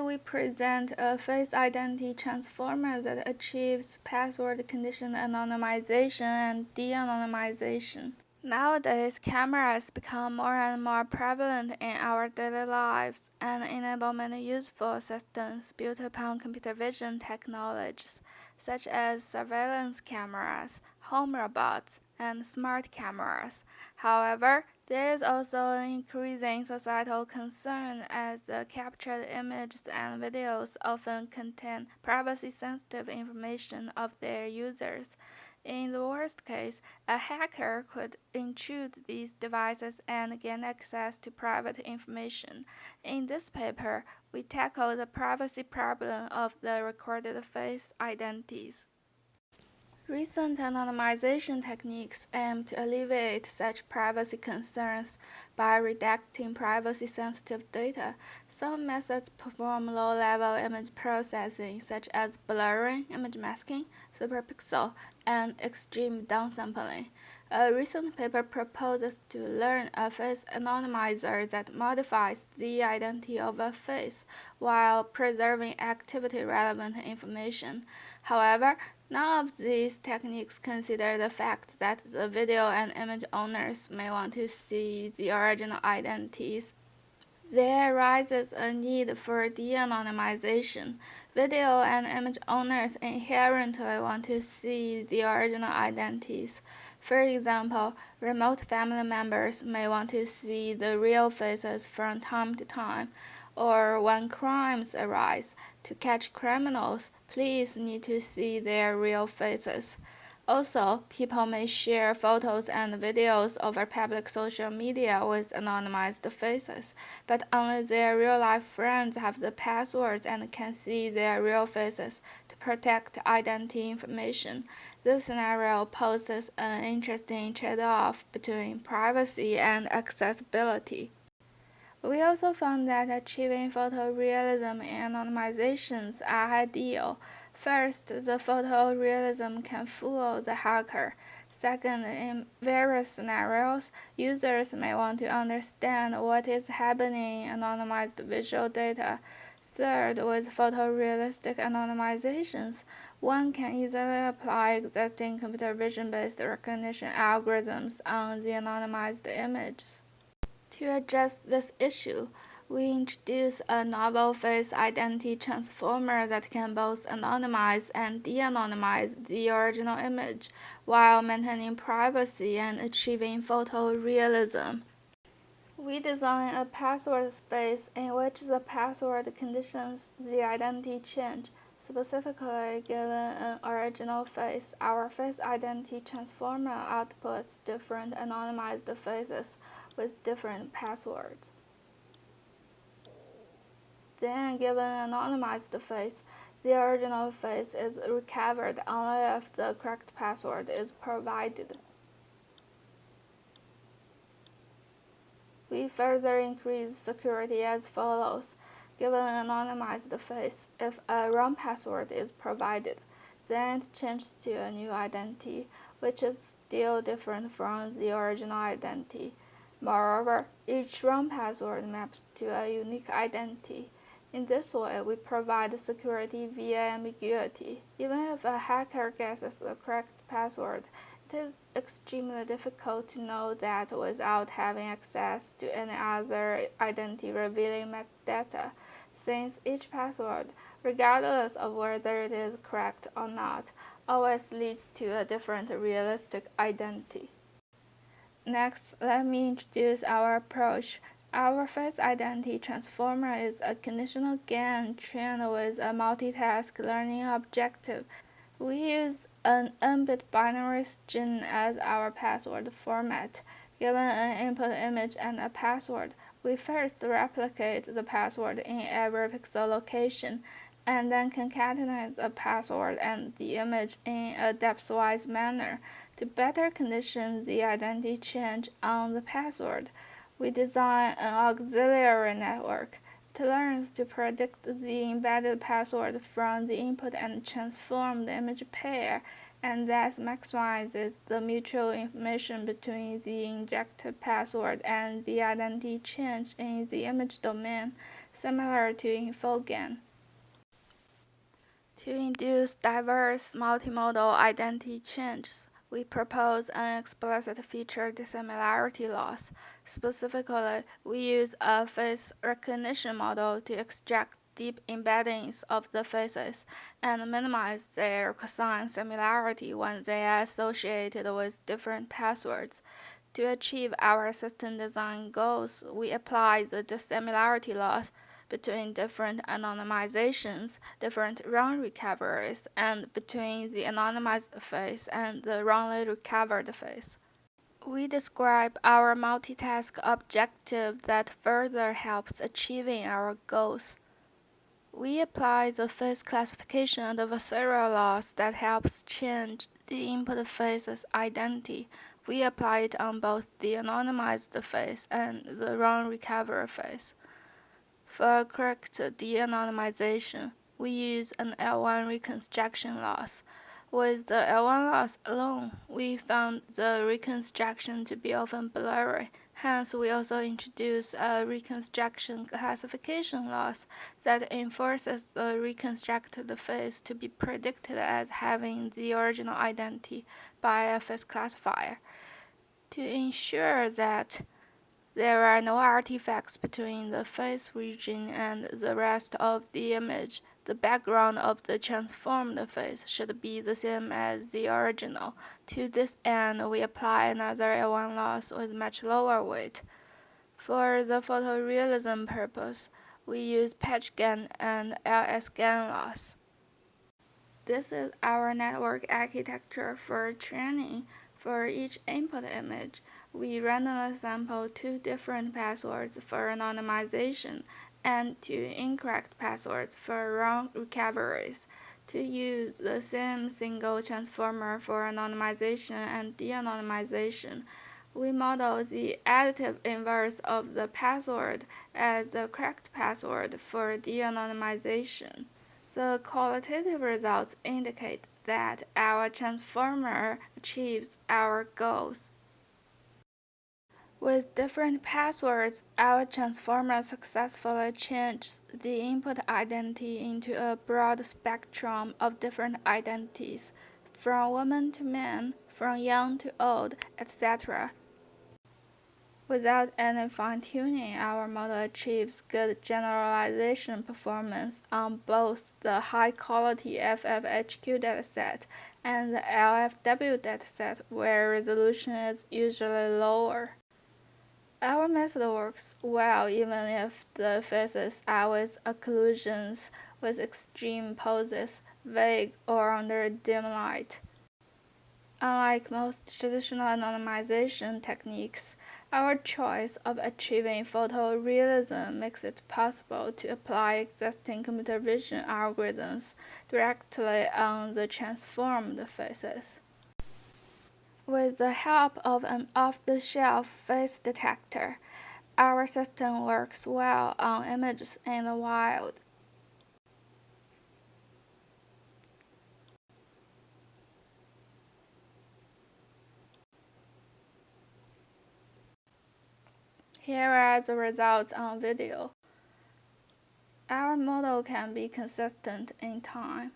we present a face identity transformer that achieves password condition anonymization and de-anonymization. Nowadays, cameras become more and more prevalent in our daily lives and enable many useful systems built upon computer vision technologies, such as surveillance cameras, home robots, and smart cameras. However, there is also an increasing societal concern as the captured images and videos often contain privacy-sensitive information of their users. In the worst case, a hacker could intrude these devices and gain access to private information. In this paper, we tackle the privacy problem of the recorded face identities. Recent anonymization techniques aim to alleviate such privacy concerns by redacting privacy-sensitive data. Some methods perform low-level image processing, such as blurring, image masking, superpixel, and extreme downsampling. A recent paper proposes to learn a face anonymizer that modifies the identity of a face while preserving activity-relevant information. However, none of these techniques consider the fact that the video and image owners may want to see the original identities. There arises a need for de-anonymization. Video and image owners inherently want to see the original identities. For example, remote family members may want to see the real faces from time to time, or when crimes arise, to catch criminals, police need to see their real faces. Also, people may share photos and videos over public social media with anonymized faces, but only their real-life friends have the passwords and can see their real faces to protect identity information. This scenario poses an interesting trade-off between privacy and accessibility. We also found that achieving photorealism in anonymizations are ideal. First, the photorealism can fool the hacker. Second, in various scenarios, users may want to understand what is happening in anonymized visual data. Third, with photorealistic anonymizations, one can easily apply existing computer vision-based recognition algorithms on the anonymized images. To address this issue, we introduce a novel face identity transformer that can both anonymize and de-anonymize the original image while maintaining privacy and achieving photorealism. We design a password space in which the password conditions the identity change. Specifically, given an original face, our face identity transformer outputs different anonymized faces with different passwords. Then, given an anonymized face, the original face is recovered only if the correct password is provided. We further increase security as follows. Given an anonymized face, if a wrong password is provided, then it changes to a new identity, which is still different from the original identity. Moreover, each wrong password maps to a unique identity. In this way, we provide security via ambiguity. Even if a hacker guesses the correct password, it is extremely difficult to know that without having access to any other identity-revealing metadata, since each password, regardless of whether it is correct or not, always leads to a different realistic identity. Next, let me introduce our approach. Our face identity transformer is a conditional GAN trained with a multitask learning objective. We use an n-bit binary string as our password format. Given an input image and a password, we first replicate the password in every pixel location, and then concatenate the password and the image in a depthwise manner. To better condition the identity change on the password, we design an auxiliary network. It learns to predict the embedded password from the input and transform the image pair, and thus maximizes the mutual information between the injected password and the identity change in the image domain, similar to InfoGAN. To induce diverse multimodal identity changes, we propose an explicit feature dissimilarity loss. Specifically, we use a face recognition model to extract deep embeddings of the faces and minimize their cosine similarity when they are associated with different passwords. To achieve our system design goals, we apply the dissimilarity loss between different anonymizations, different wrong recoveries, and between the anonymized face and the wrongly recovered face. We describe our multitask objective that further helps achieving our goals. We apply the face classification adversarial loss that helps change the input face's identity. We apply it on both the anonymized face and the wrong recovery face. For correct de-anonymization, we use an L1 reconstruction loss. With the L1 loss alone, we found the reconstruction to be often blurry. Hence, we also introduce a reconstruction classification loss that enforces the reconstructed face to be predicted as having the original identity by a face classifier. To ensure that there are no artifacts between the face region and the rest of the image, the background of the transformed face should be the same as the original. To this end, we apply another L1 loss with much lower weight. For the photorealism purpose, we use patch GAN and LS GAN loss. This is our network architecture for training. For each input image, we randomly sample 2 different passwords for anonymization and 2 incorrect passwords for wrong recoveries. To use the same single transformer for anonymization and de-anonymization, we model the additive inverse of the password as the correct password for de-anonymization. The qualitative results indicate that our transformer achieves our goals. With different passwords, our transformer successfully changes the input identity into a broad spectrum of different identities, from woman to man, from young to old, etc. Without any fine-tuning, our model achieves good generalization performance on both the high-quality FFHQ dataset and the LFW dataset, where resolution is usually lower. Our method works well even if the faces are with occlusions, with extreme poses, vague, or under dim light. Unlike most traditional anonymization techniques, our choice of achieving photorealism makes it possible to apply existing computer vision algorithms directly on the transformed faces. With the help of an off-the-shelf face detector, our system works well on images in the wild. Here are the results on video. Our model can be consistent in time.